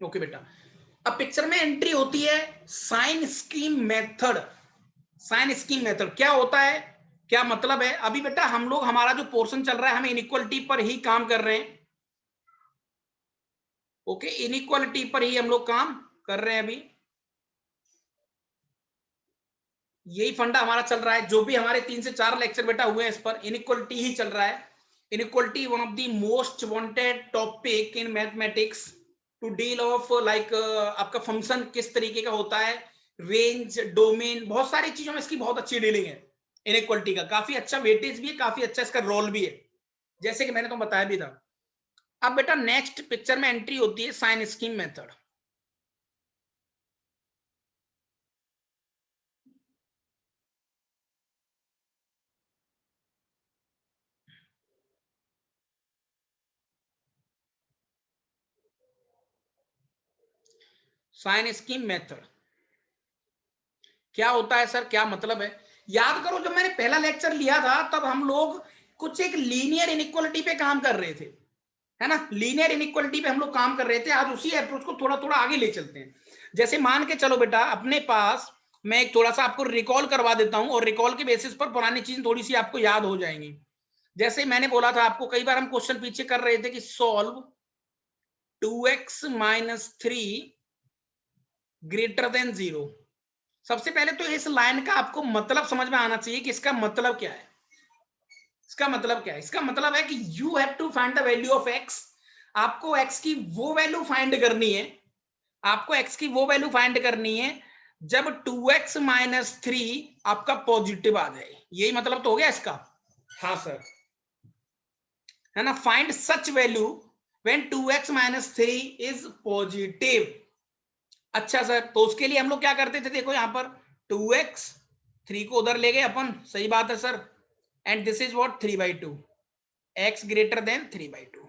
Okay बेटा, अब picture में एंट्री होती है sign scheme method. Sign scheme method क्या होता है, क्या मतलब है? अभी बेटा हम लोग, हमारा जो पोर्शन चल रहा है, हम इनइक्वालिटी पर ही काम कर रहे हैं। ओके, इनइक्वालिटी पर ही हम लोग काम कर रहे हैं अभी, यही फंडा हमारा चल रहा है। जो भी हमारे 3 से 4 लेक्चर बेटा हुए हैं इस पर इनइक्वालिटी ही चल रहा है। Inequality one of the most wanted topic in mathematics to deal of, like आपका फंक्शन किस तरीके का होता है, रेंज, डोमेन, बहुत सारी चीजों में इसकी बहुत अच्छी डीलिंग है। इनइक्वालिटी का काफी अच्छा वेटेज भी है, काफी अच्छा इसका रोल भी है, जैसे कि मैंने तो बताया भी था। अब बेटा नेक्स्ट पिक्चर में एंट्री होती है sign scheme method. Sign scheme method क्या होता है सर, क्या मतलब है? याद करो, जब मैंने पहला लेक्चर लिया था तब हम लोग कुछ एक लीनियर इनइक्वालिटी पे काम कर रहे थे, है ना? लीनियर इनइक्वालिटी पे हम लोग काम कर रहे थे। आज उसी अप्रोच को थोड़ा थोड़ा आगे ले चलते हैं। जैसे मान के चलो बेटा, अपने पास मैं एक थोड़ा सा आपको रिकॉल करवा देता हूं, और रिकॉल के बेसिस पर पुरानी चीजें थोड़ी सी आपको याद हो जाएंगी। जैसे मैंने बोला था आपको, कई बार हम क्वेश्चन पीछे कर रहे थे कि सॉल्व 2x-3 ग्रेटर देन 0। सबसे पहले तो इस लाइन का आपको मतलब समझ में आना चाहिए कि इसका मतलब क्या है। इसका मतलब क्या है? इसका मतलब है कि you have to find the value of x. आपको एक्स की वो वैल्यू फाइंड करनी है, आपको एक्स की वो वैल्यू फाइंड करनी है जब 2x-3 आपका पॉजिटिव आ जाए। यही मतलब तो हो गया इसका। हाँ सर, है ना? Find such value when 2x-3 is positive. अच्छा सर, तो उसके लिए हम लोग क्या करते थे? देखो यहां पर 2x, 3 को उधर ले गए अपन, सही बात है sir. And this is what, 3/2, x greater than 3/2।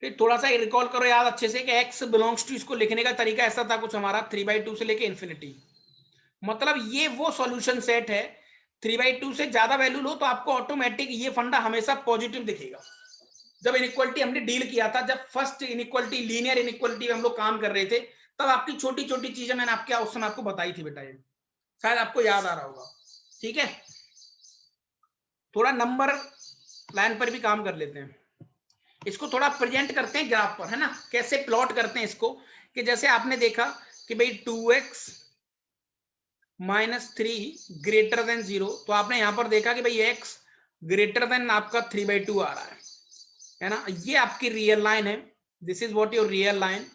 फिर थोड़ा सा रिकॉल करो याद अच्छे से कि x बिलोंग्स टू, इसको लिखने का तरीका ऐसा था कुछ हमारा, 3/2 से लेके इन्फिनिटी। मतलब ये वो सॉल्यूशन सेट है, 3/2 से ज्यादा वैल्यू लो तो आपको ऑटोमेटिक ये फंडा हमेशा पॉजिटिव दिखेगा। जब इनइक्वालिटी हमने डील किया था, जब फर्स्ट इनइक्वालिटी, लीनियर इनइक्वालिटी में हम लोग काम कर रहे थे, तब आपकी छोटी छोटी चीजें मैंने आपके उस समय आपको बताई थी बेटा, ये शायद आपको याद आ रहा होगा। ठीक है, थोड़ा नंबर लाइन पर भी काम कर लेते हैं, इसको थोड़ा प्रेजेंट करते हैं ग्राफ पर, है ना? कैसे प्लॉट करते हैं इसको, कि जैसे आपने देखा कि भाई 2x-3 ग्रेटर देन 0, तो आपने यहां पर देखा कि भाई x ग्रेटर देन आपका 3/2 आ रहा है ना? ये आपकी रियल लाइन है, this is what your real line.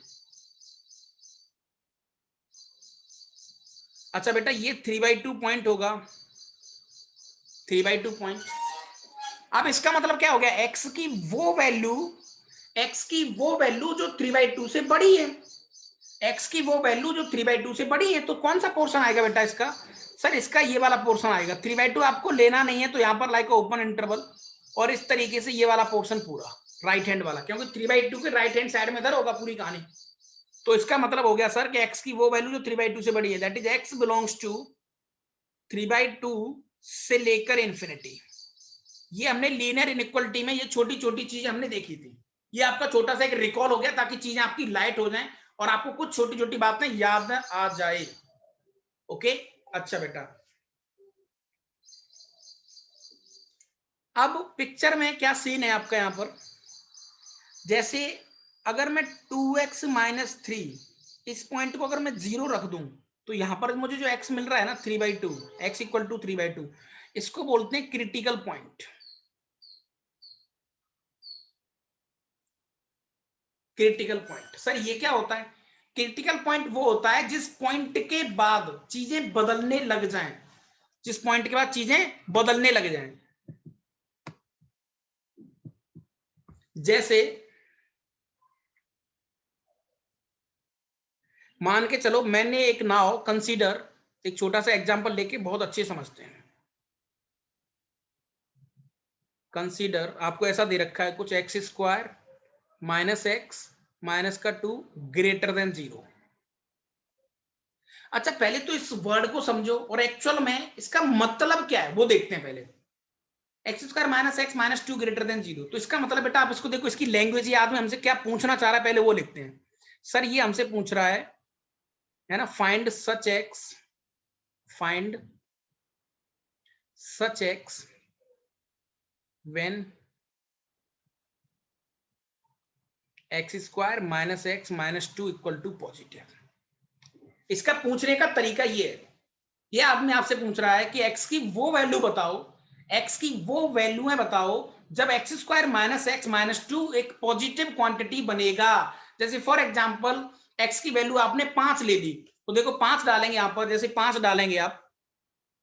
अच्छा बेटा, ये 3/2 पॉइंट होगा, 3/2 पॉइंट। अब इसका मतलब क्या हो गया? एक्स की वो वैल्यू जो 3/2 से बड़ी है, एक्स की वो वैल्यू जो 3/2 से बड़ी है, तो कौन सा पोर्शन आएगा बेटा इसका? सर इसका ये वाला पोर्शन आएगा। 3/2 आपको लेना नहीं है, तो यहां पर लाइक ओपन इंटरवल, और इस तरीके से ये वाला पोर्शन पूरा राइट हैंड वाला, क्योंकि 3/2 के राइट हैंड साइड में इधर होगा पूरी कहानी। तो इसका मतलब हो गया सर कि एक्स की वो वैल्यू जो 3/2 से बड़ी है, that is x belongs to 3/2 से लेकर इंफिनिटी। ये हमने लीनियर इनइक्वालिटी में ये छोटी छोटी चीजें हमने देखी थी। ये आपका छोटा सा एक रिकॉल हो गया, ताकि चीजें आपकी लाइट हो जाएं और आपको कुछ छोटी छोटी बातें याद आ जाए। ओके, अच्छा बेटा, अब पिक्चर में क्या सीन है आपका यहां पर? जैसे अगर मैं 2x-3 इस पॉइंट को अगर मैं 0 रख दूं, तो यहां पर मुझे जो x मिल रहा है ना, 3/2, x इक्वल टू 3/2, इसको बोलते हैं critical point. Critical point sir ये क्या होता है? क्रिटिकल पॉइंट वो होता है जिस पॉइंट के बाद चीजें बदलने लग जाएं, जिस पॉइंट के बाद चीजें बदलने लग जाएं। जैसे मान के चलो, मैंने एक नाउ कंसीडर, एक छोटा सा एग्जांपल लेके बहुत अच्छे समझते हैं। कंसीडर आपको ऐसा दे रखा है कुछ, x² माइनस एक्स माइनस का 2 ग्रेटर देन 0। अच्छा पहले तो इस वर्ड को समझो और एक्चुअल में इसका मतलब क्या है वो देखते हैं पहले। X square minus x minus to greater than 0। तो इसका मतलब बेटा आप इसको देखो, इसकी लैंग्वेज याद में हमसे क्या पूछना चाह रहा है पहले वो लिखते हैं। सर ये हमसे पूछ रहा है ना, find such x, find such x when x square minus x minus two equal to positive. इसका पूछने का तरीका ये है, ये आदमी आपसे पूछ रहा है कि एक्स की वो वैल्यू बताओ, एक्स की वो वैल्यू है बताओ जब x square minus x minus to एक पॉजिटिव क्वांटिटी बनेगा। जैसे फॉर एग्जांपल एक्स की वैल्यू आपने 5 ले ली, तो देखो 5 डालेंगे यहां पर, जैसे 5 डालेंगे आप,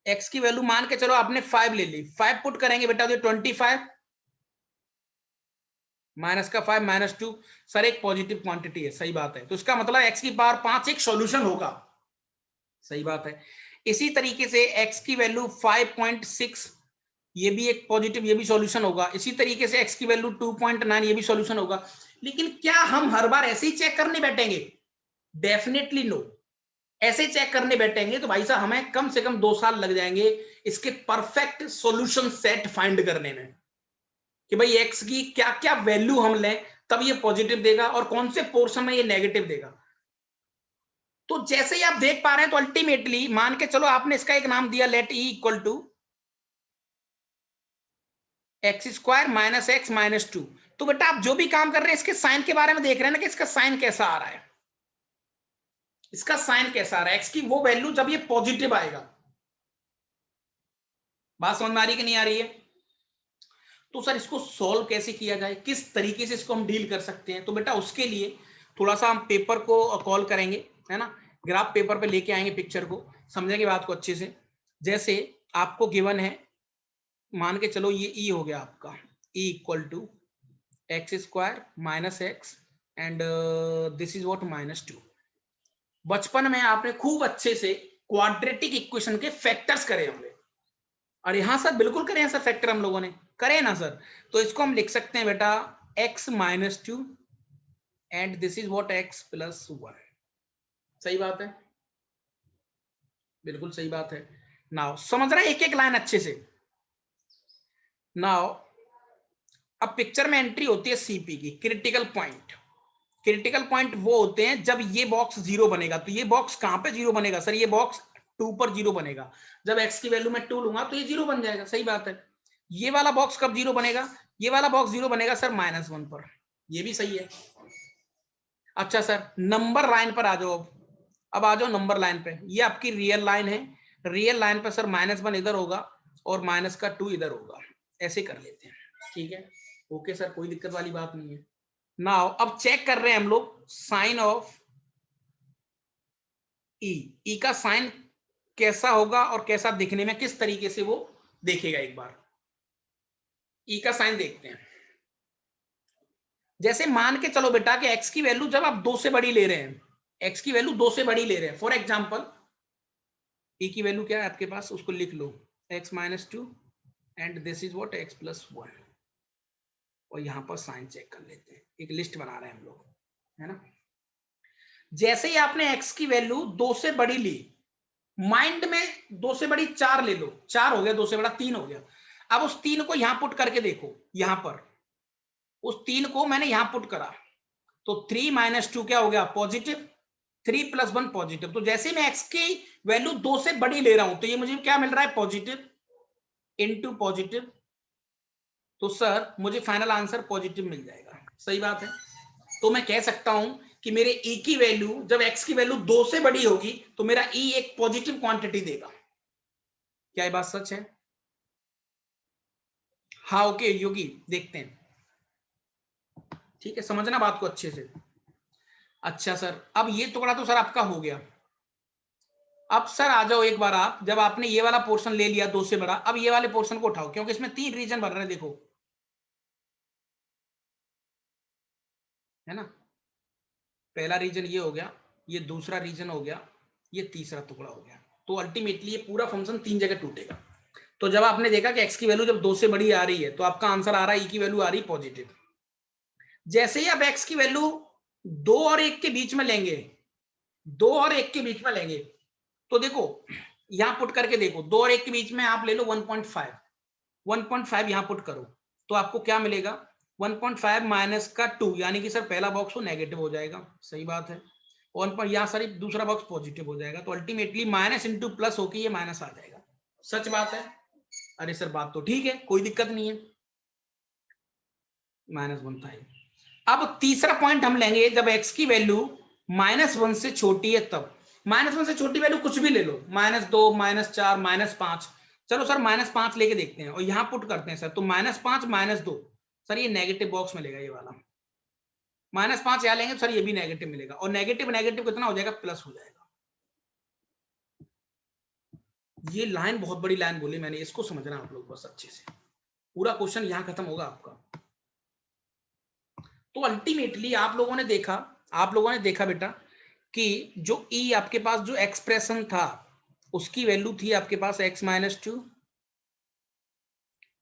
एक्स की वैल्यू मान के चलो आपने 5 ले ली, 5 पुट करेंगे बेटा तो 25 माइनस का 5 माइनस 2, सर एक पॉजिटिव क्वांटिटी है, सही बात है। तो इसका मतलब एक्स की पावर 5 एक सॉल्यूशन होगा, सही बात है। इसी तरीके से x की वैल्यू 5.6, ये भी एक पॉजिटिव, ये भी सॉल्यूशन होगा। इसी तरीके से x की वैल्यू 2.9, ये भी सॉल्यूशन होगा। लेकिन क्या हम हर बार ऐसे ही चेक करने बैठेंगे? Definitely no. ऐसे चेक करने बैठेंगे तो भाई साहब हमें कम से कम 2 साल लग जाएंगे इसके परफेक्ट सॉल्यूशन सेट फाइंड करने में, कि भाई x की क्या क्या वैल्यू हम लें तब ये पॉजिटिव देगा और कौन से पोर्शन में ये नेगेटिव देगा। तो जैसे ही आप देख पा रहे हैं, तो अल्टीमेटली मान के चलो आपने इसका एक नाम दिया, let E equal to x square minus x minus two. तो बेटा आप जो भी काम कर रहे हैं इसके साइन के बारे में देख रहे हैं ना, कि इसका साइन कैसा आ रहा है, इसका साइन कैसा आ रहा है, एक्स की वो वैल्यू जब ये पॉजिटिव आएगा। बात समझ में आ रही कि नहीं आ रही है? तो सर इसको सॉल्व कैसे किया जाए, किस तरीके से इसको हम डील कर सकते हैं? तो बेटा उसके लिए थोड़ा सा हम पेपर को कॉल करेंगे, है ना, ग्राफ पेपर पे लेके आएंगे, पिक्चर को समझेंगे बात को अच्छे से। जैसे आपको गिवन है, मान के चलो ये ई हो गया आपका, E equal to x square minus x and this is what minus two. बचपन में आपने खूब अच्छे से क्वाड्रेटिक इक्वेशन के फैक्टर्स करे होंगे, और यहां सर बिल्कुल करे हैं सर फैक्टर, हम लोगों ने करे ना सर। तो इसको हम लिख सकते हैं बेटा x minus two and this is what x plus 1। सही बात है, बिल्कुल सही बात है। नाउ समझ रहे हैं एक एक लाइन अच्छे से। नाउ अब पिक्चर में एंट्री होती है सीपी की, क्रिटिकल पॉइंट। क्रिटिकल पॉइंट वो होते हैं जब ये बॉक्स 0 बनेगा। तो ये बॉक्स कहां पे 0 बनेगा सर? ये बॉक्स 2 पर 0 बनेगा। जब x की वैल्यू मैं 2 लूंगा तो ये 0 बन जाएगा, सही बात है। ये वाला बॉक्स कब 0 बनेगा? ये वाला बॉक्स 0 बनेगा सर -1 पर, ये भी सही है। अच्छा सर नंबर लाइन पर आ जाओ, अब आ जाओ नंबर लाइन पे। ये आपकी रियल लाइन है, रियल लाइन पर सर -1 इधर होगा और -2 इधर होगा, ऐसे कर लेते हैं, ठीक है। ओके सर, कोई दिक्कत वाली बात नहीं है। नाउ अब चेक कर रहे हैं हम लोग साइन ऑफ ई। ई का साइन कैसा होगा और कैसा दिखने में, किस तरीके से वो देखेगा, एक बार ई का साइन देखते हैं। जैसे मान के चलो बेटा कि x की वैल्यू जब आप 2 से बड़ी ले रहे हैं, x की वैल्यू 2 से बड़ी ले रहे हैं, फॉर एग्जांपल e की वैल्यू क्या है आपके पास, उसको लिख लो x minus 2 and this is what x plus 1। और यहां पर साइन चेक कर लेते हैं, एक लिस्ट बना रहे हैं हम लोग, है ना। जैसे ही आपने x की वैल्यू 2 से बड़ी ली, माइंड में 2 से बड़ी 4 ले लो, 4 हो गया, 2 से बड़ा 3 हो गया। अब उस 3 को यहां पुट करके देखो, यहां पर उस 3 को मैंने यहां पुट करा, तो 3 माइनस 2 क्या हो गया? पॉजिटिव। 3 plus 1 positive. तो जैसे मैं x की वैल्यू 2 से बड़ी ले रहा हूं तो ये मुझे क्या मिल रहा है? Positive into positive. तो सर मुझे फाइनल आंसर पॉजिटिव मिल जाएगा, सही बात है। तो मैं कह सकता हूं कि मेरे e की वैल्यू जब x की वैल्यू 2 से बड़ी होगी तो मेरा e एक पॉजिटिव क्वांटिटी देगा। क्या ये बात सच है? हाँ ओके योगी, देखते हैं, ठीक है, समझना बात को अच्छे से। अच्छा सर अब ये टुकड़ा तो सर आपका हो गया। अब सर आ जाओ एक बार, आप जब आपने ये वाला पोर्शन ले लिया 2 से बड़ा, अब ये वाले पोर्शन को उठाओ, क्योंकि इसमें 3 रीजन बन रहे हैं, देखो, है ना। पहला रीजन ये हो गया, ये दूसरा रीजन हो गया, ये तीसरा टुकड़ा हो गया। तो अल्टीमेटली ये पूरा फंक्शन 3 जगह टूटेगा। तो जब आपने देखा कि x की वैल्यू जब 2 से बड़ी आ रही है तो आपका आंसर आ रहा है e की वैल्यू आ रही पॉजिटिव। जैसे ही आप x की वैल्यू 2 और 1 के बीच में लेंगे, 2 और 1 के बीच में लेंगे, तो देखो यहां पुट करके देखो, 2 और 1 के बीच में आप ले लो 1.5, 1.5 यहाँ पुट करो तो आपको क्या मिलेगा, 1.5 माइनस का 2, यानी कि सर पहला बॉक्स वो नेगेटिव हो जाएगा, सही बात है। 1 पर यहाँ सर दूसरा बॉक्स पॉजिटिव हो जाएगा, तो अल्टीमेटली माइनस इंटू प्लस होके ये माइनस आ जाएगा, सच बात है। अरे सर बात तो ठीक है, कोई दिक्कत नहीं है, -1 था। अब तीसरा पॉइंट हम लेंगे, जब x की वैल्यू -1 से छोटी है तब। -1 से छोटी वैल्यू कुछ भी ले लो, -2, -4, -5, चलो सर -5 लेके देखते हैं और यहां पुट करते हैं सर, तो -5 -2, सर ये नेगेटिव बॉक्स मिलेगा, ये वाला -5 यहां लेंगे सर, ये भी नेगेटिव मिलेगा, और नेगेटिव नेगेटिव कितना हो जाएगा, प्लस हो जाएगा। ये लाइन बहुत बड़ी लाइन बोली मैंने, इसको समझना आप लोग बस अच्छे से, पूरा क्वेश्चन यहां खत्म होगा आपका। तो अल्टीमेटली आप लोगों ने देखा बेटा कि जो ई आपके पास जो एक्सप्रेशन था उसकी वैल्यू थी आपके पास x-2,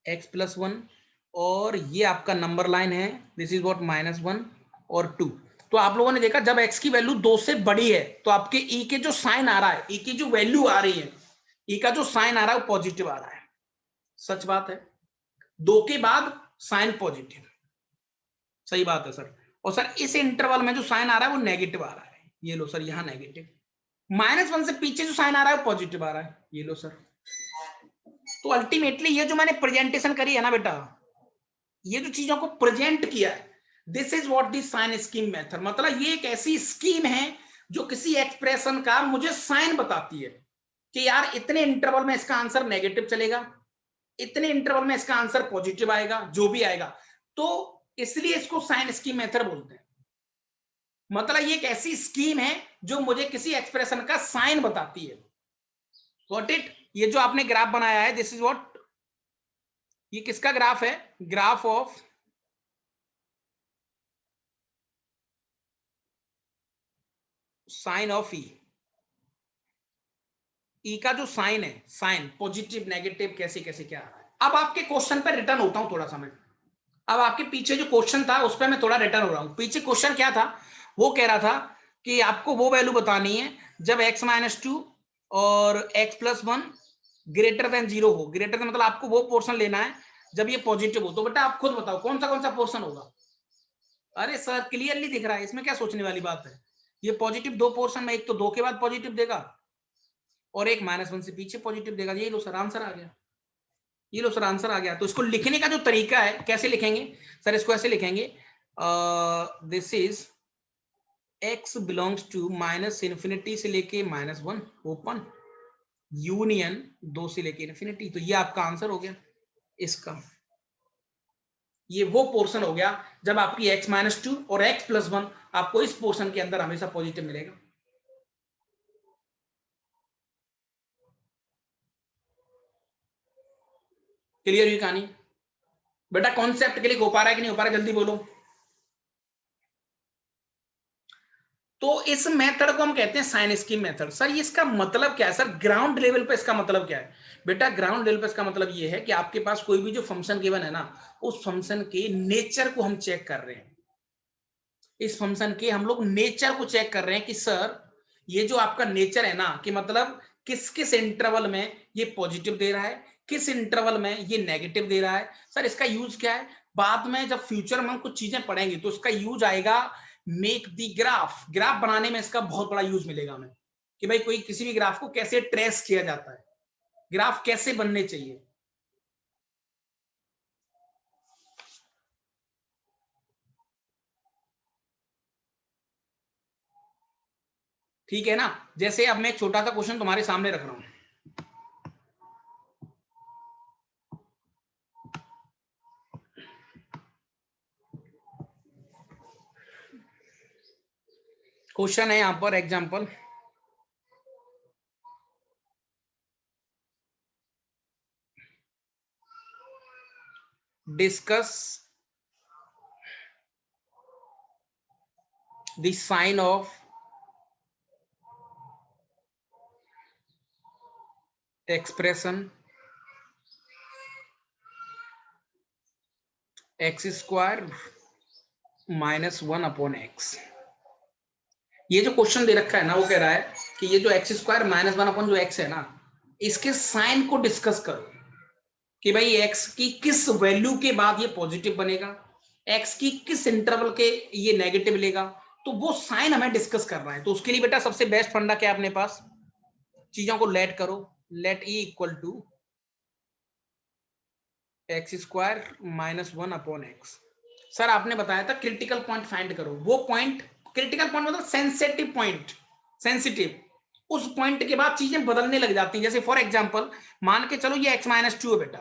x+1, और ये आपका नंबर लाइन है, दिस इज व्हाट -1 और 2। तो आप लोगों ने देखा जब x की वैल्यू 2 से बड़ी है तो आपके ई के जो साइन आ रहा है, ई की जो वैल्यू आ रही है, ई का जो साइन आ रहा है वो पॉजिटिव आ रहा है, सच बात है। 2 के बाद साइन पॉजिटिव, सही बात है सर। और सर इस इंटरवल में जो साइन आ रहा है वो नेगेटिव आ रहा है, ये लो सर यहां नेगेटिव, -1 से पीछे जो साइन आ रहा है वो पॉजिटिव आ रहा है, ये लो सर। तो अल्टीमेटली ये जो मैंने प्रेजेंटेशन करी है ना बेटा, ये जो चीजों को प्रेजेंट किया है, this is what the sign scheme method, मतलब ये एक ऐसी स्कीम है जो किसी एक्सप्रेशन का मुझे साइन बताती है कि यार इतने इंटरवल में इसका आंसर नेगेटिव चलेगा, इतने इंटरवल में इसका आंसर पॉजिटिव आएगा, जो भी आएगा, तो इसलिए इसको साइन स्कीम मेथड बोलते हैं। मतलब ये एक ऐसी स्कीम है जो मुझे किसी एक्सप्रेशन का साइन बताती है। Got it? ये जो आपने ग्राफ बनाया है, दिस इज व्हाट, ये किसका ग्राफ है, ग्राफ ऑफ साइन ऑफ ई। ई का जो साइन है, साइन पॉजिटिव नेगेटिव कैसे कैसे क्या आ रहा है। अब आपके क्वेश्चन पर रिटर्न होता हूं थोड़ा सा मैं, अब आपके पीछे जो क्वेश्चन था उस पर मैं थोड़ा रिटर्न हो रहा हूं। पीछे क्वेश्चन क्या था, वो कह रहा था कि आपको वो वैल्यू बतानी है जब x-2 और x+1 ग्रेटर देन 0 हो, ग्रेटर देन मतलब आपको वो पोर्शन लेना है जब ये पॉजिटिव हो। तो बेटा आप खुद बताओ कौन सा पोर्शन होगा। अरे सर क्लियरली दिख रहा है, इसमें क्या सोचने वाली बात है। ये पॉजिटिव दो पोर्शन में, एक तो 2 के बाद पॉजिटिव देगा और एक -1 से पीछे पॉजिटिव देगा। ये लो सर आंसर आ गया, ये लो सर आंसर आ गया। तो इसको लिखने का जो तरीका है, कैसे लिखेंगे सर, इसको ऐसे लिखेंगे, this is x belongs to -∞ से लेके -1 ओपन, यूनियन 2 से लेके इन्फिनिटी। तो ये आपका आंसर हो गया इसका, ये वो पोर्शन हो गया जब आपकी x-2 और x+1 आपको इस पोर्शन के अंदर हमेशा पॉजिटिव मिलेगा। क्लियर हुई कहानी बेटा? कॉन्सेप्ट क्लिक हो पा रहा है कि नहीं हो पा रहा है, जल्दी बोलो। तो इस मेथड को हम कहते हैं साइन स्कीम मेथड। सर ये इसका मतलब क्या है सर, ग्राउंड लेवल पे इसका मतलब क्या है बेटा? ग्राउंड लेवल पे इसका मतलब ये है कि आपके पास कोई भी जो फंक्शन गिवन है ना, उस फंक्शन के नेचर को हम चेक कर रहे हैं। इस फंक्शन के हम लोग नेचर को चेक कर रहे हैं कि सर ये जो आपका नेचर है ना, कि मतलब किस किस इंटरवल में ये पॉजिटिव दे रहा है, किस इंटरवल में ये नेगेटिव दे रहा है। सर इसका यूज क्या है, बाद में जब फ्यूचर में हम कुछ चीजें पढ़ेंगे तो इसका यूज आएगा मेक दी ग्राफ, ग्राफ बनाने में इसका बहुत बड़ा यूज मिलेगा हमें, कि भाई कोई किसी भी ग्राफ को कैसे ट्रेस किया जाता है, ग्राफ कैसे बनने चाहिए। ठीक है ना? जैसे अब मैं एक छोटा सा क्वेश्चन तुम्हारे सामने रख रहा हूं, क्वेश्चन है यहां पर example, discuss the sign of expression x² -1/x। ये जो क्वेश्चन दे रखा है ना, वो कह रहा है कि ये जो x² -1 जो x है ना, इसके साइन को डिस्कस करो कि भाई x की किस वैल्यू के बाद ये पॉजिटिव बनेगा, x की किस इंटरवल के ये नेगेटिव लेगा, तो वो साइन हमें डिस्कस कर रहा है। तो उसके लिए बेटा सबसे बेस्ट फंडा क्या है अपने पास, चीजों को लेट करो, let e equal to x square minus 1 upon x. Sir आपने बताया था क्रिटिकल पॉइंट फाइंड करो, वो पॉइंट, क्रिटिकल पॉइंट मतलब सेंसिटिव पॉइंट, सेंसिटिव, उस पॉइंट के बाद चीजें बदलने लग जाती हैं। जैसे फॉर एग्जांपल मान के चलो ये x माइनस 2 है बेटा,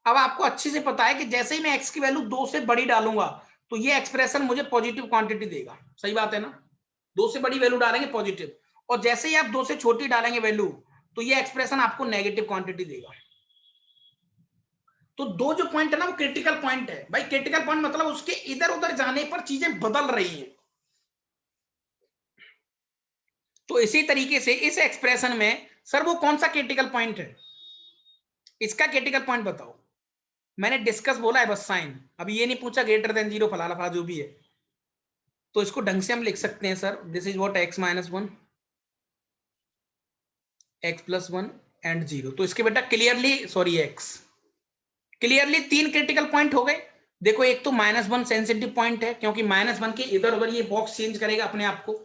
अब आपको अच्छे से पता है कि जैसे ही मैं x की वैल्यू 2 से बड़ी डालूंगा तो ये एक्सप्रेशन मुझे पॉजिटिव क्वांटिटी देगा, सही बात है ना, 2 से बड़ी वैल्यू डालेंगे पॉजिटिव, और जैसे ही आप 2 से छोटी डालेंगे वैल्यू तो ये एक्सप्रेशन आपको नेगेटिव क्वांटिटी देगा। तो दो जो पॉइंट है ना वो क्रिटिकल पॉइंट है भाई, क्रिटिकल पॉइंट मतलब उसके इधर उधर जाने पर चीजें बदल रही हैं। तो इसी तरीके से इस एक्सप्रेशन में सर वो कौन सा क्रिटिकल पॉइंट है, इसका क्रिटिकल पॉइंट बताओ। मैंने डिस्कस बोला है बस साइन, अभी ये नहीं पूछा ग्रेटर देन 0 फला फला जो भी है। तो इसको ढंग से हम लिख सकते हैं sir, this is what x minus 1 x plus 1 and 0। तो इसके बेटा clearly sorry x clearly 3 critical point हो गए। देखो एक तो -1 सेंसिटिव पॉइंट है क्योंकि -1 के इधर उधर ये बॉक्स चेंज करेगा अपने आप को,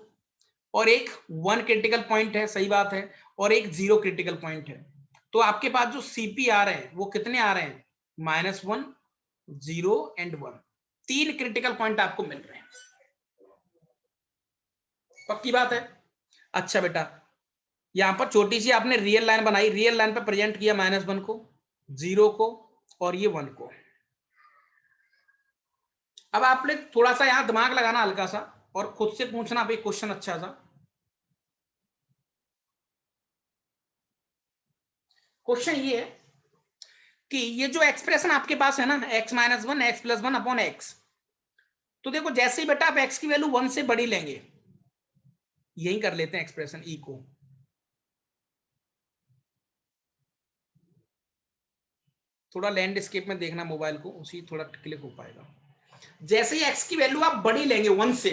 और एक 1 क्रिटिकल पॉइंट है, सही बात है, और एक 0 क्रिटिकल पॉइंट है। तो आपके पास जो CP आ रहे हैं वो कितने आ रहे हैं, -1 0 एंड 1, 3 क्रिटिकल पॉइंट आपको मिल रहे हैं। पक्की बात है। अच्छा बेटा यहां पर छोटी सी आपने रियल लाइन बनाई, रियल लाइन पर प्रेजेंट किया -1 को, 0 को और ये 1 को। अब आपने थोड़ा सा यहां दिमाग लगाना हल्का सा और खुद से पूछना भाई क्वेश्चन अच्छा सा। क्वेश्चन ये है कि ये जो एक्सप्रेशन आपके पास है ना x minus 1 x plus 1 upon x, तो देखो जैसे ही बेटा आप x की वैल्यू 1 से बड़ी लेंगे, यही कर लेते हैं एक्सप्रेशन e को, थोड़ा लैंडस्केप में देखना मोबाइल को, उसी थोड़ा क्लिक हो पाएगा। जैसे ही x की वैल्यू आप बड़ी लेंगे 1 से,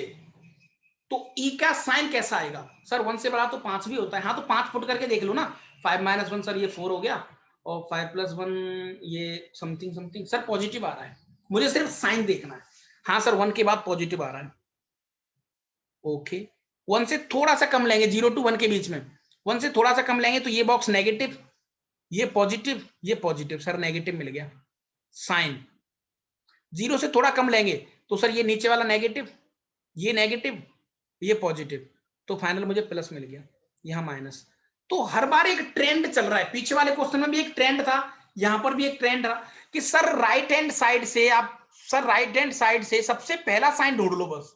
तो e का साइन कैसा आएगा, सर 1 से बड़ा तो 5 भी होता है, हाँ तो 5 फुट करके देख लो ना, 5 माइनस 1 सर ये 4 हो गया, और 5 प्लस 1 ये समथिंग समथिंग, सर पॉजिटिव आ रहा है, मुझे सिर्फ साइन देखना है। हाँ सर 1 के बाद पॉजिटिव आ रहा है, ओके। 1 से थोड़ा सा कम लेंगे, 0 to 1 के बीच में 1 से थोड़ा सा कम लेंगे तो ये बॉक्स नेगेटिव, ये पॉजिटिव, सर नेगेटिव मिल गया साइन। 0 से थोड़ा कम लेंगे तो सर ये नीचे वाला नेगेटिव, ये नेगेटिव, ये पॉजिटिव, तो फाइनल मुझे प्लस मिल गया, यहां माइनस। तो हर बार एक ट्रेंड चल रहा है, पीछे वाले क्वेश्चन में भी एक ट्रेंड था, यहां पर भी एक ट्रेंड रहा कि सर राइट हैंड साइड से आप, सर राइट हैंड साइड से सबसे पहला साइन ढूंढ लो बस,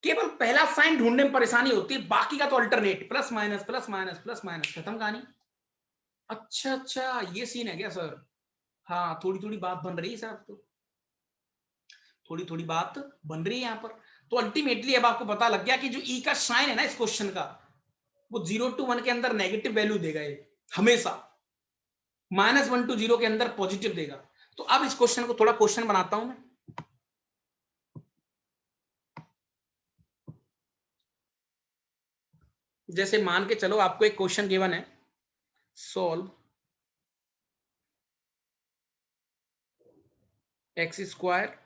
केवल पहला साइन ढूंढने में परेशानी होती है, बाकी का तो alternate plus minus plus minus plus minus, खत्म कहानी। अच्छा अच्छा ये सीन है क्या सर, हाँ थोड़ी थोड़ी बात बन रही है सर, तो थोड़ी थोड़ी बात बन रही है यहाँ पर। तो अल्टीमेटली अब आपको पता लग गया कि जो ई का साइन है ना इस क्वेश्चन का, वो 0 to 1 के अंदर नेगेटिव वैल्यू देगा, ये हमेशा -1 to 0 के अंदर पॉजिटिव देगा। तो अब इस क्वेश्चन को थोड़ा क्वेश्चन बनाता हूं मैं, जैसे मान के चलो आपको एक क्वेश्चन गिवन है, सोल्व एक्स स्क्वायर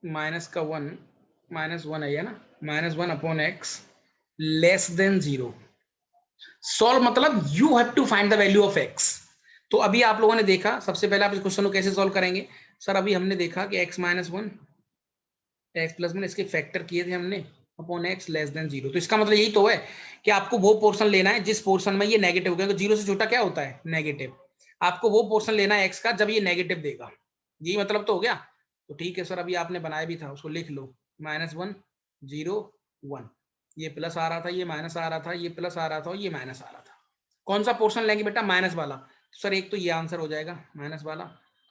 माइनस का 1 -1 है ना, -1 upon x less than 0। Solve मतलब you have to find the value of x. तो अभी आप लोगों ने देखा, सबसे पहले आप इस क्वेश्चन को कैसे सॉल्व करेंगे, सर अभी हमने देखा कि x माइनस 1 एक्स प्लस 1 इसके फैक्टर किए थे हमने अपॉन एक्स लेस देन 0। तो इसका मतलब यही तो है कि आपको वो पोर्शन लेना है जिस पोर्शन में ये नेगेटिव, क्योंकि 0 से छोटा क्या होता है नेगेटिव, आपको वो पोर्शन लेना है एक्स का जब ये नेगेटिव देगा, यही मतलब तो हो गया। तो ठीक है सर, अभी आपने बनाया भी था उसको लिख लो, -1 0 1, ये प्लस आ रहा था, ये माइनस आ रहा था, ये प्लस आ रहा था और ये माइनस आ रहा था। कौन सा पोर्शन लेंगे बेटा, माइनस वाला। सर एक तो ये आंसर हो जाएगा माइनस वाला,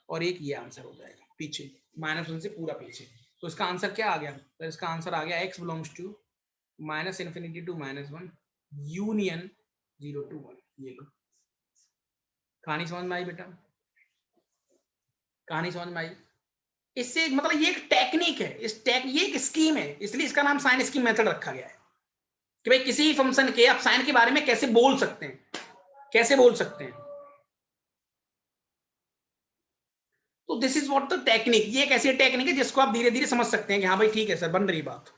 और एक ये आंसर हो जाएगा पीछे -1 से पूरा पीछे। तो इसका आंसर क्या आ गया, तो इसका आंसर आ गया x belongs to -∞ to -1 union 0 to 1। ये लो, कहानी समझ में आई बेटा, कहानी समझ में आई। इससे मतलब ये एक टेक्निक है, ये एक स्कीम है, इसलिए इसका नाम साइन स्कीम मेथड रखा गया है कि भाई किसी भी फंक्शन के आप साइन के बारे में कैसे बोल सकते हैं, कैसे बोल सकते हैं। This is what the technique, ये एक ऐसी टेक्निक है जिसको आप धीरे धीरे समझ सकते हैं कि हाँ भाई ठीक है सर, बन रही बात।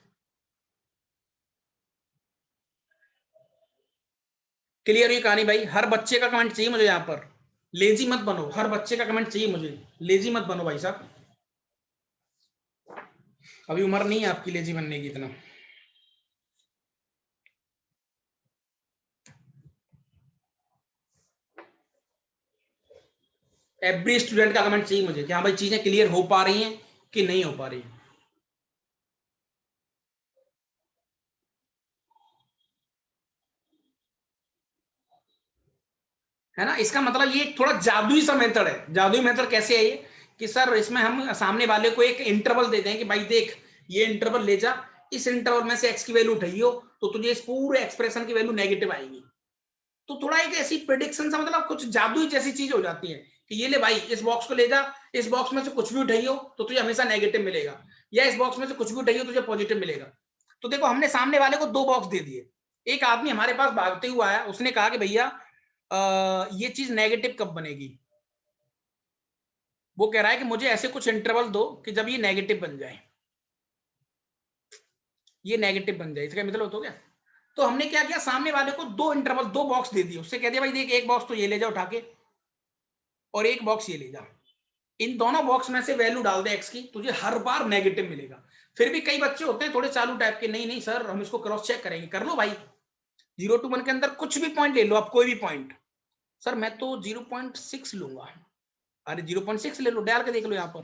क्लियर हुई कहानी भाई? हर बच्चे का कमेंट चाहिए मुझे यहाँ पर, लेजी मत बनो, हर बच्चे का कमेंट चाहिए मुझे, लेजी मत बनो भाई साहब, अभी उम्र नहीं है आपकी लेजी बनने की इतना। एवरी स्टूडेंट का कमेंट चाहिए मुझे कि हाँ भाई चीजें क्लियर हो पा रही हैं कि नहीं हो पा रही हैं। है ना, इसका मतलब ये थोड़ा जादुई सा मेथड है। जादुई मेथड कैसे है ये कि सर इसमें हम सामने वाले को एक इंटरवल देते हैं कि भाई देख ये इंटरवल ले जा, इस इंटरवल में से एक्स की वैल्यू उठाइयो तो तुझे इस पूरे एक्सप्रेशन की वैल्यू नेगेटिव आएगी। तो थोड़ा एक ऐसी प्रिडिक्शन सा, मतलब कुछ जादुई जैसी चीज हो जाती है कि ये ले भाई इस बॉक्स को ले जा, इस बॉक्स में से कुछ भी उठाइयो तो तुझे हमेशा नेगेटिव मिलेगा, या इस बॉक्स में से कुछ भी उठाइयो तुझे पॉजिटिव मिलेगा। तो देखो हमने सामने वाले को दो बॉक्स दे दिए, एक आदमी हमारे पास भागते हुआ आया, उसने कहा कि भैया ये चीज नेगेटिव कब बनेगी। वो कह रहा है कि मुझे ऐसे कुछ इंटरवल दो कि जब ये नेगेटिव बन जाए, ये नेगेटिव बन जाए, इसका मतलब हो गया। तो हमने क्या किया, सामने वाले को दो इंटरवल, दो बॉक्स दे दिए, उससे कह दिया भाई देख एक बॉक्स तो ये ले जा उठा के और एक बॉक्स ये ले जा, इन दोनों बॉक्स में से वैल्यू डाल दे एक्स की, तुझे हर बार नेगेटिव मिलेगा। फिर भी कई बच्चे होते हैं थोड़े चालू टाइप के, नहीं नहीं सर हम इसको क्रॉस चेक करेंगे, कर लो भाई 0 to 1 के अंदर कुछ भी पॉइंट ले लो आप, कोई भी पॉइंट। सर मैं तो 0.6 लूंगा, अरे 0.6 ले लो, डाल के देख लो यहाँ पर,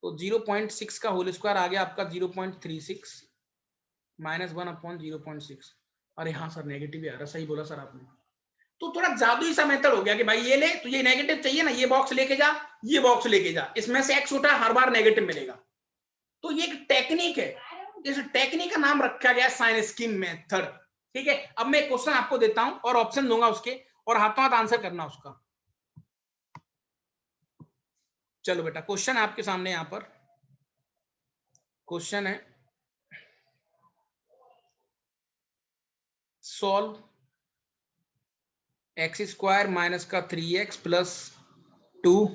तो 0.6 का होल स्क्वायर आ गया आपका 0.36 -1/0.6। अरे हाँ सर नेगेटिव आ रहा, सही बोला सर आपने। तो थोड़ा जादुई सा मेथड हो गया कि भाई ये ले, तुझे नेगेटिव चाहिए ना, ये बॉक्स लेके जा, ये बॉक्स लेके जा, इसमें से एक्स उठा, हर बार नेगेटिव मिलेगा। तो ये एक टेक्निक है, इस टेक्निक का नाम रखा गया साइन स्कीम मेथड। ठीक है, अब मैं क्वेश्चन आपको देता हूं और ऑप्शन दूंगा उसके, और हाथों हाथ आंसर करना उसका। चलो बेटा क्वेश्चन आपके सामने यहां पर क्वेश्चन है, सॉल्व एक्स स्क्वायर माइनस का 3x प्लस 2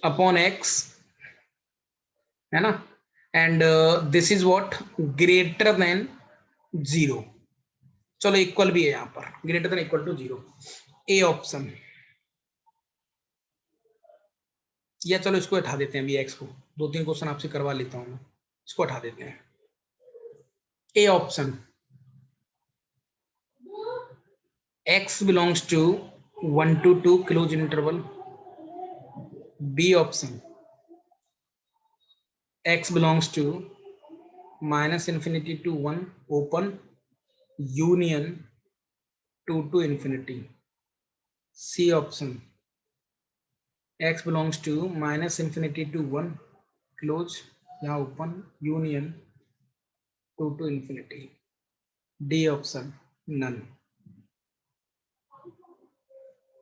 अपॉन एक्स, है ना, and this is what greater than 0। चलो इक्वल भी है यहाँ पर, greater than equal to 0, A option. या चलो इसको हटा देते हैं अभी, एक्स को, 2-3 क्वेश्चन आपसे करवा लेता हूँ, इसको हटा देते हैं, ए option. x belongs to 1 to 2 close interval, b option x belongs to -infinity to 1 open union 2 to infinity, c option x belongs to -infinity to 1 close या open union 2 to infinity, d option none।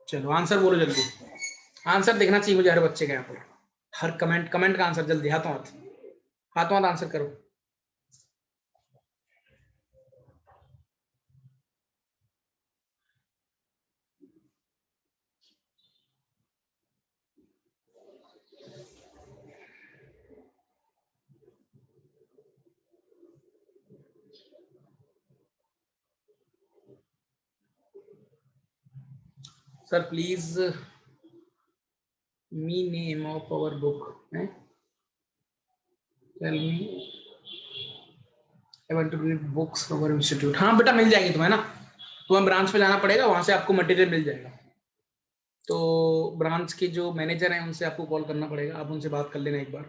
चलो answer बोलो जल्दी, answer देखना चाहिए मुझे हर बच्चे का यहाँ पर, हर कमेंट का आंसर जल्दी, हाथों हाथ, हाथों हाथ आंसर करो। Sir please me name of our book है, tell me I want to read books our institute. हाँ बेटा मिल जाएगी तुम्हें ना, तुम्हें ब्रांच पे जाना पड़ेगा, वहां से आपको मटेरियल मिल जाएगा। तो ब्रांच के जो मैनेजर हैं उनसे आपको कॉल करना पड़ेगा, आप उनसे बात कर लेना एक बार।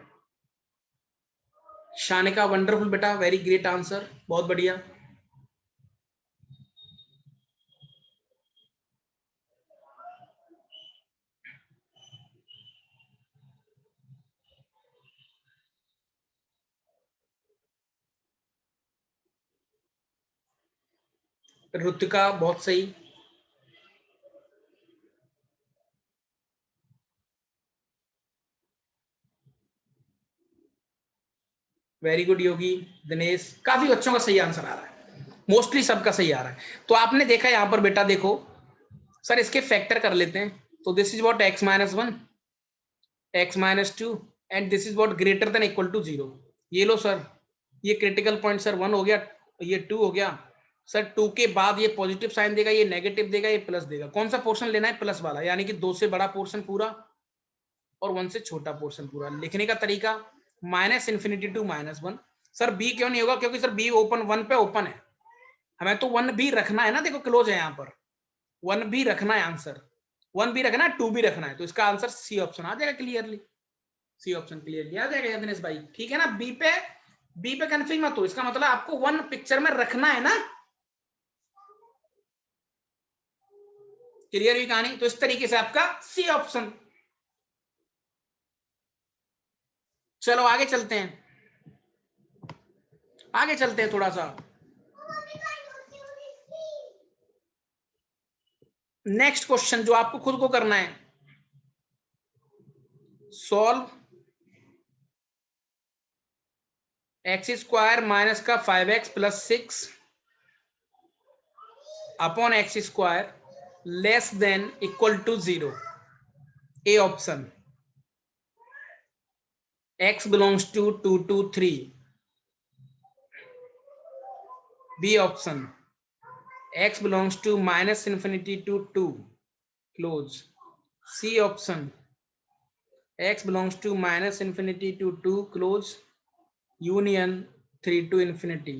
शानिका वंडरफुल बेटा, वेरी ग्रेट आंसर, बहुत बढ़िया। ऋतिका बहुत सही, वेरी गुड योगी, दिनेश, काफी बच्चों का सही आंसर आ रहा है, मोस्टली सबका सही आ रहा है। तो आपने देखा यहाँ पर बेटा, देखो सर इसके फैक्टर कर लेते हैं, तो this is what x -1 x minus two and this is what greater than equal to 0। ये लो सर, ये क्रिटिकल पॉइंट सर 1 हो गया, ये 2 हो गया सर। 2 के बाद ये पॉजिटिव साइन देगा, ये नेगेटिव देगा, ये प्लस देगा। कौन सा पोर्शन लेना है? प्लस वाला, यानी कि 2 से बड़ा पोर्शन पूरा और 1 से छोटा पोर्शन पूरा। लिखने का तरीका minus infinity to minus 1। Sir B क्यों नहीं होगा? क्योंकि सर बी ओपन 1 पे ओपन है, हमें तो 1 भी रखना है ना। देखो क्लोज है यहाँ पर, 1 भी रखना है आंसर, 1 भी रखना है, 2 भी रखना है, तो इसका आंसर सी ऑप्शन आ जाएगा क्लियरली। सी ऑप्शन क्लियरली आ जाएगा दिनेश भाई, ठीक है ना। बी पे कंफ्यूज मत हो, इसका मतलब आपको 1 पिक्चर में रखना है ना। क्लियर हुई कहानी? तो इस तरीके से आपका सी ऑप्शन। चलो आगे चलते हैं, आगे चलते हैं थोड़ा सा। नेक्स्ट क्वेश्चन जो आपको खुद को करना है, सॉल्व एक्स स्क्वायर माइनस का 5x plus 6 upon x square less than equal to 0। A option x belongs to 2 to 3। B option x belongs to minus infinity to 2 close। C option x belongs to minus infinity to 2 close union 3 to infinity।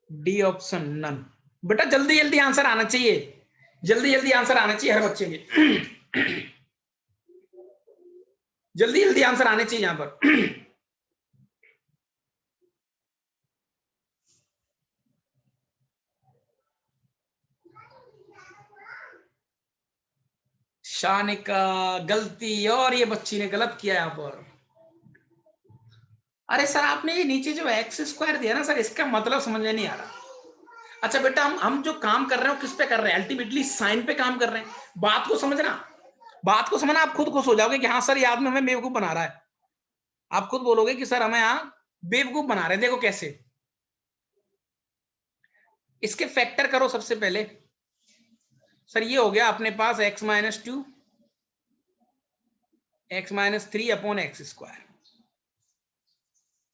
D option none। बेटा जल्दी जल्दी answer आना चाहिए, जल्दी जल्दी answer आना चाहिए हर बच्चे के। जल्दी जल्दी आंसर आने चाहिए यहां पर। शान का गलती, और ये बच्ची ने गलत किया यहाँ पर। अरे सर आपने ये नीचे जो एक्स स्क्वायर दिया ना सर, इसका मतलब समझ में नहीं आ रहा। अच्छा बेटा हम जो काम कर रहे हो किस पे कर रहे हैं? अल्टीमेटली साइन पे काम कर रहे हैं। बात को समझना, बात को समझना, आप खुद खुश हो जाओगे कि हाँ सर ये आदमी हमें बेवकूफ बना रहा है। आप खुद बोलोगे कि सर हमें यहाँ बेवकूफ बना रहे हैं। देखो कैसे, इसके फैक्टर करो सबसे पहले। सर ये हो गया अपने पास x minus to x minus 3 upon x square,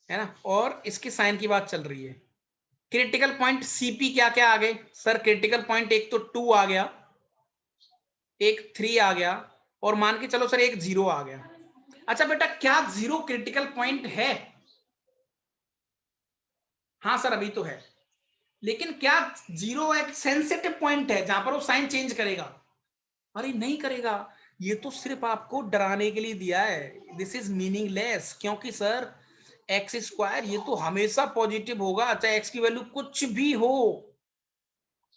है ना। और इसके साइन की बात चल रही है। क्रिटिकल पॉइंट सीपी क्या क्या आ गए सर? क्रिटिकल पॉइंट एक तो 2 आ गया, एक 3 आ गया, और मान के चलो सर एक 0 आ गया। अच्छा बेटा क्या 0 क्रिटिकल पॉइंट है? हाँ सर अभी तो है, लेकिन क्या 0 एक सेंसिटिव पॉइंट है जहां पर वो साइन चेंज करेगा? अरे नहीं करेगा, ये तो सिर्फ आपको डराने के लिए दिया है। दिस इज मीनिंगलेस, क्योंकि सर एक्स स्क्वायर ये तो हमेशा पॉजिटिव होगा, चाहे एक्स की वैल्यू कुछ भी हो।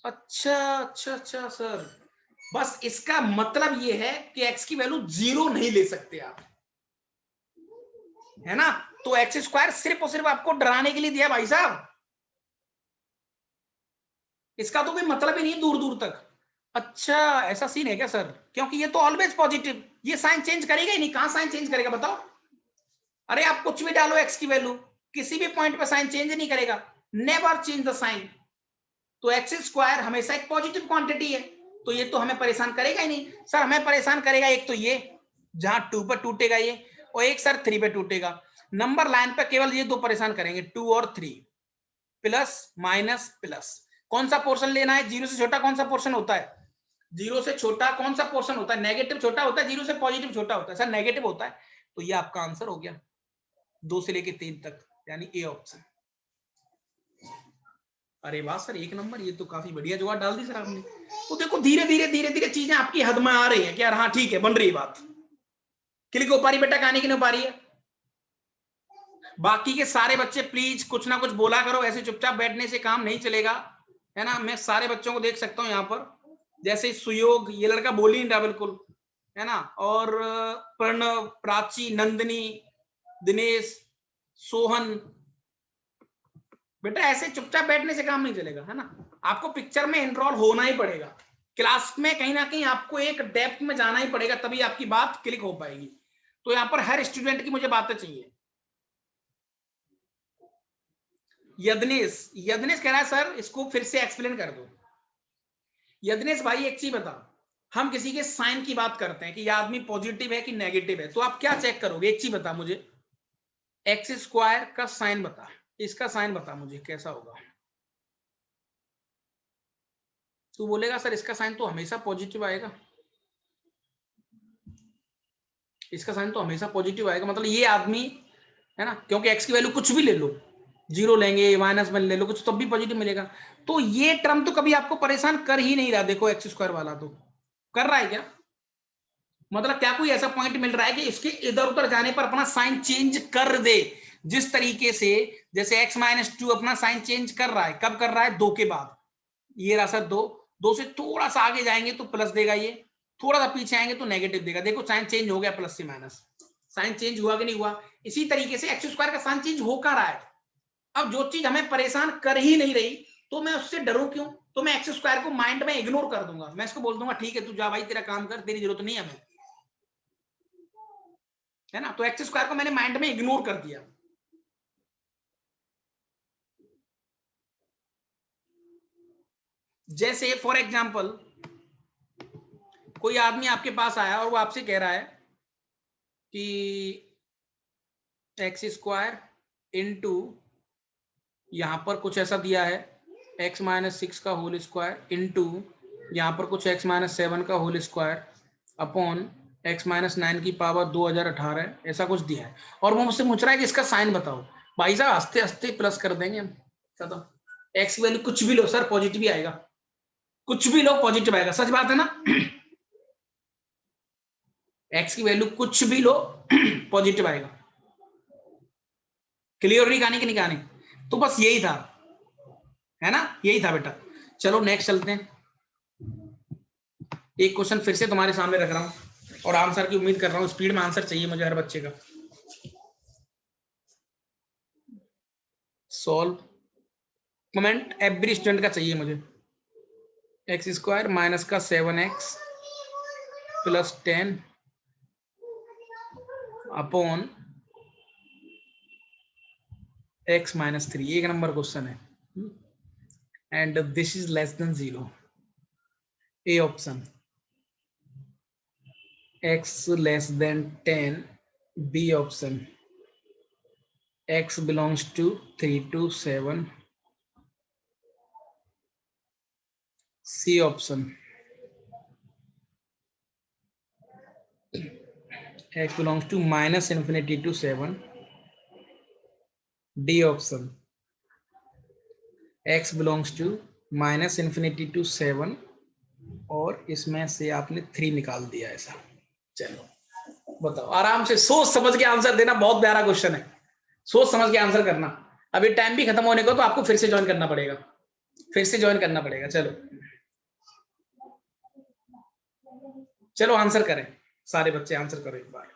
अच्छा अच्छा अच्छा सर, बस इसका मतलब ये है कि एक्स की वैल्यू 0 नहीं ले सकते आप, है ना। तो एक्स स्क्वायर सिर्फ और सिर्फ आपको डराने के लिए दिया भाई साहब, इसका तो कोई मतलब ही नहीं दूर दूर तक। अच्छा ऐसा सीन है क्या सर? क्योंकि ये तो ऑलवेज पॉजिटिव, ये साइन चेंज करेगा ही नहीं। कहां साइन चेंज करेगा बताओ? अरे आप कुछ भी डालो एक्स की वैल्यू, किसी भी पॉइंट पे साइन चेंज नहीं करेगा, नेवर चेंज द साइन। तो एक्स स्क्वायर हमेशा एक पॉजिटिव क्वांटिटी है, तो ये तो हमें परेशान करेगा ही नहीं। सर हमें परेशान करेगा एक तो ये जहां 2 पर टूटेगा ये, और एक सर 3 पे टूटेगा। नंबर लाइन पे केवल ये दो परेशान करेंगे, 2 और 3, प्लस माइनस प्लस। कौन सा पोर्शन लेना है? 0 से छोटा कौन सा पोर्शन होता है? 0 से छोटा कौन सा पोर्शन होता है? नेगेटिव छोटा होता है, 0 से पॉजिटिव छोटा होता है। सर नेगेटिव होता है, तो ये आपका आंसर हो गया 2 से लेके 3 तक, यानी ए ऑप्शन। अरे वाह सर एक नंबर, ये तो काफी बढ़िया जुगाड़ डाल दी सर आपने। तो देखो धीरे धीरे चीजें आपकी हद में आ रही है कि यार हाँ ठीक है, बन रही बात। क्लिक हो पा रही बेटा, कहानी की नहीं हो पा रही है? बाकी के सारे बच्चे प्लीज कुछ ना कुछ बोला करो, ऐसे चुपचाप बैठने से काम नहीं चलेगा, है ना। मैं सारे बच्चों को देख सकता हूँ यहाँ पर, जैसे सुयोग, ये लड़का बोल ही नहीं रहा बिल्कुल, है ना। और प्रणव, प्राची, नंदिनी, दिनेश, सोहन, बेटा ऐसे चुपचाप बैठने से काम नहीं चलेगा, है ना। आपको पिक्चर में एनरोल होना ही पड़ेगा, क्लास में कहीं ना कहीं आपको एक डेप्थ में जाना ही पड़ेगा, तभी आपकी बात क्लिक हो पाएगी। तो यहाँ पर हर स्टूडेंट की मुझे बातें चाहिए। यदनेश, यदनेश कह रहा है सर इसको फिर से एक्सप्लेन कर दो। यदनेश भाई एक चीज बता, हम किसी के साइन की बात करते हैं कि यह आदमी पॉजिटिव है कि नेगेटिव है, तो आप क्या चेक करोगे? एक चीज बता मुझे, एक्स स्क्वायर का साइन बता, इसका साइन बता मुझे कैसा होगा। तू बोलेगा सर इसका साइन तो हमेशा पॉजिटिव आएगा, इसका साइन तो हमेशा पॉजिटिव आएगा, मतलब ये आदमी है ना, क्योंकि एक्स की वैल्यू कुछ भी ले लो, 0 लेंगे, -1 ले लो, कुछ तब भी पॉजिटिव मिलेगा। तो ये टर्म तो कभी आपको परेशान कर ही नहीं रहा। देखो एक्स स्क्वायर वाला तो कर रहा है क्या? मतलब क्या कोई ऐसा पॉइंट मिल रहा है कि इसके इधर उधर जाने पर अपना साइन चेंज कर दे? जिस तरीके से जैसे x-2 अपना साइन चेंज कर रहा है, कब कर रहा है? 2 के बाद। ये रहा सर 2, 2 से थोड़ा सा आगे जाएंगे तो प्लस देगा, ये थोड़ा सा पीछे आएंगे तो नेगेटिव देगा। देखो साइन चेंज हो गया, प्लस से माइनस, साइन चेंज हुआ कि नहीं हुआ? इसी तरीके से एक्स स्क्वायर का साइन चेंज होकर रहा है। अब जो चीज हमें परेशान कर ही नहीं रही, तो मैं उससे डरूं क्यों? तो मैं एक्स स्क्वायर को माइंड में इग्नोर कर दूंगा, मैं इसको बोल दूंगा ठीक है तू जा भाई, तेरा काम कर, तेरी जरूरत नहीं है हमें, है ना। तो एक्स स्क्वायर को मैंने माइंड में इग्नोर कर दिया। जैसे फॉर एग्जाम्पल कोई आदमी आपके पास आया और वो आपसे कह रहा है कि एक्स स्क्वायर इंटू, यहां पर कुछ ऐसा दिया है x-6 का होल स्क्वायर इंटू यहां पर कुछ x-7 का होल स्क्वायर अपॉन x-9 की पावर 2018, ऐसा कुछ दिया है। और वो मुझसे पूछ रहा है कि इसका साइन बताओ। भाई साहब हंसते हंसते प्लस कर देंगे हम, खत्म। एक्स की वैल्यू कुछ भी लो सर, पॉजिटिव ही आएगा, कुछ भी लो पॉजिटिव आएगा, सच बात है ना। एक्स की वैल्यू कुछ भी लो पॉजिटिव आएगा। क्लियर नहीं कहानी की नहीं कहानी? तो बस यही था, है ना, यही था बेटा। चलो नेक्स्ट चलते हैं। एक क्वेश्चन फिर से तुम्हारे सामने रख रहा हूं और आंसर की उम्मीद कर रहा हूं, स्पीड में आंसर चाहिए मुझे हर बच्चे का। सॉल्व कमेंट एवरी स्टूडेंट का चाहिए मुझे। एक्स स्क्वायर माइनस का 7x प्लस 10 अपॉन x-3, एक नंबर क्वेश्चन है, and this is less than 0। A option, x less than 10, B option, x belongs to 3 to 7, C option, x belongs to -∞ to 7, D option, x belongs to -∞ to 7 और इसमें से आपने 3 निकाल दिया ऐसा। चलो बताओ, आराम से सोच समझ के आंसर देना, बहुत प्यारा क्वेश्चन है, सोच समझ के आंसर करना। अभी टाइम भी खत्म होने को, तो आपको फिर से ज्वाइन करना पड़ेगा, फिर से ज्वाइन करना पड़ेगा। चलो चलो आंसर करें, सारे बच्चे आंसर करो एक बार।